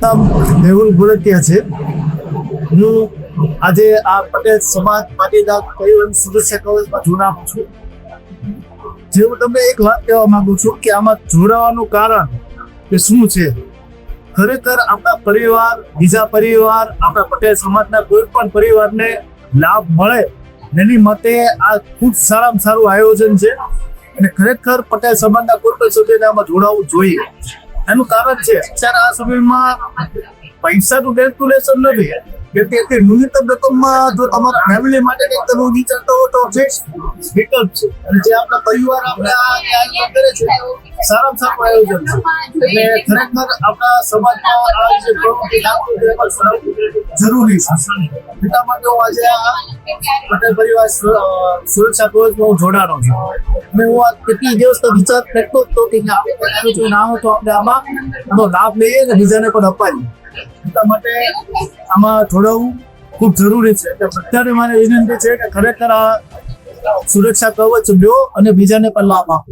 નામ મેહુલ ભોળકિયા છે. હું આજે આ પટેલ સમાજ પાટીદાર પરિવહન સુરક્ષા કવચમાં જોડાઉં છું. જે હું તમને એક વાત કહેવા માંગુ છું કે આમાં જોડાવાનું કારણ કે શું છે. ખરેખર આપણા પરિવાર, બીજા પરિવાર, આપણા પટેલ સમાજના કોઈ પણ પરિવારને લાભ મળે એની માટે આ ખૂબ સારામાં સારું આયોજન છે અને ખરેખર પટેલ સમાજના કોઈ પણ સભ્યને આમાં જોડાવવું જોઈએ. એનું કારણ છે અત્યારે આ સમયમાં પૈસાનું કેલ્ક્યુલેશન નથી કે તે ન્યૂનતમ રકમમાં જો તમારા ફેમિલી માટે કંઈક તમે વિચારતો હો તો વિકલ્પ છે. અને જે આપણા પરિવાર આપણે આ આયોજન કરે છે સારામાં સારું આયોજન છે. એટલે ખરેખર આપણા સમાજમાં આ જે પ્રવૃત્તિ લાગુ જરૂરી છે. એટલા માટે હું આજે આ પટેલ પરિવાર સુરક્ષા કવચમાં હું જોડાનો છું. અને હું આ કેટલી દિવસનો વિચાર કરતો હતો કે આયોજન ના હોય તો આપણે આનો લાભ લઈએ અને બીજાને પણ અપાઈએ. એટલા માટે આમાં જોડાવવું ખૂબ જરૂરી છે. એટલે બધાને મારી વિનંતી છે કે ખરેખર આ સુરક્ષા કવચ લ્યો અને બીજાને પણ લાભ આપો.